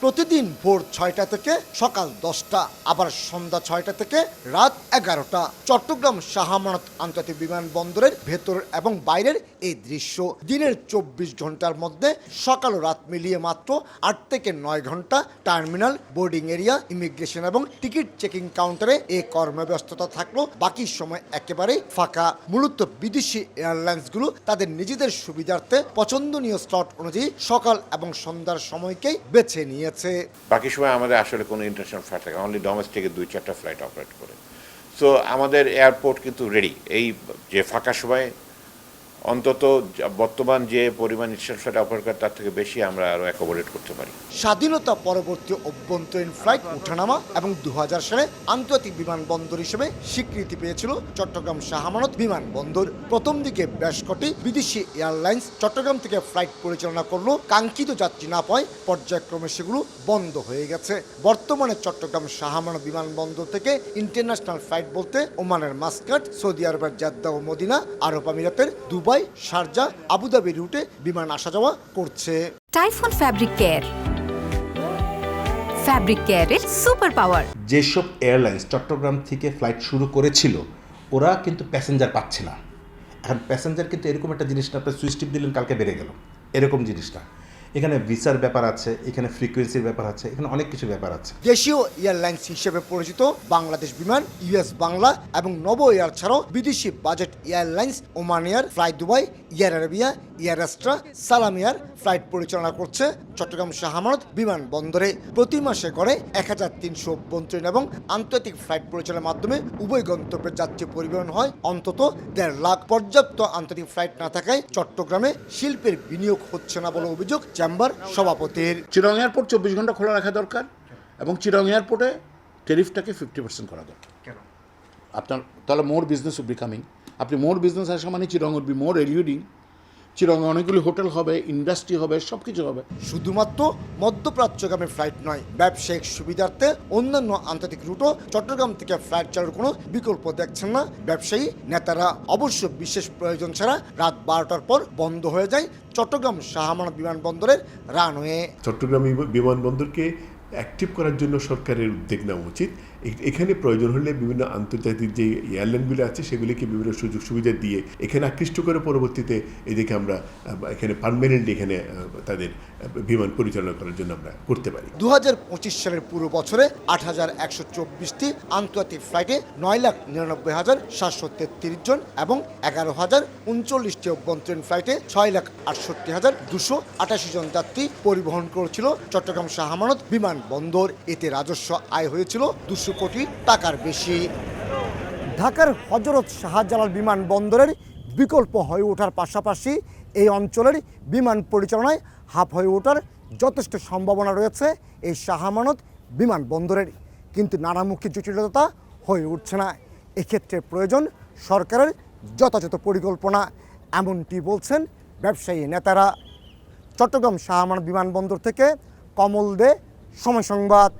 প্রতিদিন ভোর 6টা থেকে সকাল 10টা, আবার সন্ধ্যা 6টা থেকে রাত 11টা। চট্টগ্রাম শাহ আমানত আন্তর্জাতিক বিমানবন্দরের ভেতর এবং বাইরের এই দৃশ্য। দিনের 24 ঘন্টার মধ্যে সকাল ও রাত মিলিয়ে মাত্র 8 থেকে 9 ঘন্টা টার্মিনাল, বোর্ডিং এরিয়া, ইমিগ্রেশন এবং টিকিট চেকিং কাউন্টারে এই কর্মব্যস্ততা থাকলো। বাকি সময় একেবারে ফাঁকা। মূলত বিদেশি এয়ারলাইন্সগুলো তাদের নিজেদের সুবিধার্থে পছন্দনীয় স্লট অনুযায়ী সকাল এবং সন্ধ্যার সময়কেই বেছে নিয়েছে। বাকি সময় আমাদের আসলে কোনো ইন্টারন্যাশনাল ফ্লাইট থাকে, অনলি ডোমেস্টিকে 2-4টা ফ্লাইট অপারেট করে। সো আমাদের এয়ারপোর্ট কিন্তু রেডি। এই যে ফাঁকা সময় অন্তত বর্তমান যে পরিমাণ ইন্টারন্যাশনাল ফ্লাইট অপারেট করে তার থেকে বেশি আমরা আরও অ্যাকোমোডেট করতে পারি। স্বাধীনতা পরবর্তী অভ্যন্তরীণ ফ্লাইট ওঠানামা এবং 2000 সালে আন্তর্জাতিক বিমানবন্দর হিসেবে স্বীকৃতি পেয়েছিল চট্টগ্রাম শাহ আমানত বিমানবন্দর। প্রথম দিকে বেশ কটি বিদেশি এয়ারলাইন্স চট্টগ্রাম থেকে ফ্লাইট পরিচালনা করলেও কাঙ্ক্ষিত যাত্রী না পায় পর্যায়ক্রমে সেগুলো বন্ধ হয়ে গেছে। বর্তমানে চট্টগ্রাম শাহ আমানত বিমানবন্দর থেকে ইন্টারন্যাশনাল ফ্লাইট বলতে ওমানের মাস্কাট, সৌদি আরবের জেদ্দা ও মদিনা, আরব আমিরাতের দুবাই, শারজা, আবুধাবি রুটে বিমান আসা যাওয়া করছে। টাইফুন ফ্যাব্রিক কেয়ার, ফ্যাব্রিক কেয়ারের সুপার পাওয়ার। যেসব এয়ারলাইন্স চট্টগ্রাম থেকে ফ্লাইট শুরু করেছিল ওরা কিন্তু প্যাসেঞ্জার পাচ্ছে না। এখন প্যাসেঞ্জার কিন্তু এরকম একটা জিনিস না, আপনার সুইচ টিপ দিলেন কালকে বেড়ে গেল, এরকম জিনিসটা। এখানে ভিসার ব্যাপার আছে, এখানে ফ্রিকোয়েন্সির ব্যাপার আছে, এখানে অনেক কিছু ব্যাপার আছে। দেশীয় এয়ারলাইন্স হিসেবে পরিচিত বাংলাদেশ বিমান, ইউএস বাংলা এবং নব এয়ার ছাড়াও বিদেশি budget airlines Oman air, fly Dubai, air Arabia, air extra, Salam air flight পরিচালনা করছে চট্টগ্রাম শাহ আমানত বিমানবন্দরে। প্রতি মাসে গড়ে 1300 অভ্যন্তরীণ এবং আন্তর্জাতিক ফ্লাইট পরিচালনার মাধ্যমে উভয় গন্তব্যের যাত্রী পরিবহন হয় অন্তত 1.5 লাখ। পর্যাপ্ত আন্তর্জাতিক ফ্লাইট না থাকায় চট্টগ্রামে শিল্পের বিনিয়োগ হচ্ছে না বলে অভিযোগ চেম্বার সভাপতির। চিরং এয়ারপোর্ট 24 ঘন্টা খোলা রাখা দরকার এবং চিরং এয়ারপোর্টে ট্যারিফটাকে 50% করা দরকার। আপনার তাহলে মোর বিজনেস উইল বি কামিং। আপনি মোর বিজনেস আসা মানে চিরং উইল বি মোর এলিউডিং। চিরং অনেকগুলি হোটেল হবে, ইন্ডাস্ট্রি হবে, সব কিছু হবে। শুধুমাত্র মধ্যপ্রাচ্যগামী ফ্লাইট নয়, ব্যবসায়িক সুবিধার্থে অন্যান্য আন্তর্জাতিক রুটও চট্টগ্রাম থেকে ফ্লাইট চালুর কোনো বিকল্প দেখছেন না ব্যবসায়ী নেতারা। অবশ্য বিশেষ প্রয়োজন ছাড়া রাত 12টার পর বন্ধ হয়ে যায় চট্টগ্রাম শাহ আমানত বিমানবন্দরের রানওয়ে। চট্টগ্রাম বিমানবন্দরকে অ্যাক্টিভ করার জন্য সরকারের উদ্যোগ নেওয়া উচিত। এখানে প্রয়োজন হলে বিভিন্ন আন্তর্জাতিক যে এয়ারলাইনগুলো আছে সেগুলিকে বিভিন্ন সুযোগ সুবিধা দিয়ে এখানে আকৃষ্ট করে পরবর্তীতে এদিকে আমরা এখানে পার্মানেন্টলি এখানে তাদের বিমান পরিচালনা করার জন্য আমরা করতে পারি। 2025 সালের পুরো বছরে 8124টি আন্তর্জাতিক ফ্লাইটে 9,99,733 জন এবং 11,039টি অভ্যন্তরীণ ফ্লাইটে 6,68,288 জন যাত্রী পরিবহন করেছিল চট্টগ্রাম শাহ আমানত বিমানবন্দর। এতে রাজস্ব আয় হয়েছিল 200 কোটি টাকার বেশি। ঢাকার হযরত শাহজালাল বিমানবন্দরের বিকল্প হয়ে ওঠার পাশাপাশি এই অঞ্চলের বিমান পরিচালনায় হাব হয়ে ওঠার যথেষ্ট সম্ভাবনা রয়েছে এই শাহ আমানত বিমানবন্দরের, কিন্তু নানামুখী জটিলতা হয়ে উঠছে না। এক্ষেত্রে প্রয়োজন সরকারের যথাযথ পরিকল্পনা, এমনটি বলছেন ব্যবসায়ী নেতারা। চট্টগ্রাম শাহ আমানত বিমানবন্দর থেকে কমল দে, সময় সংবাদ।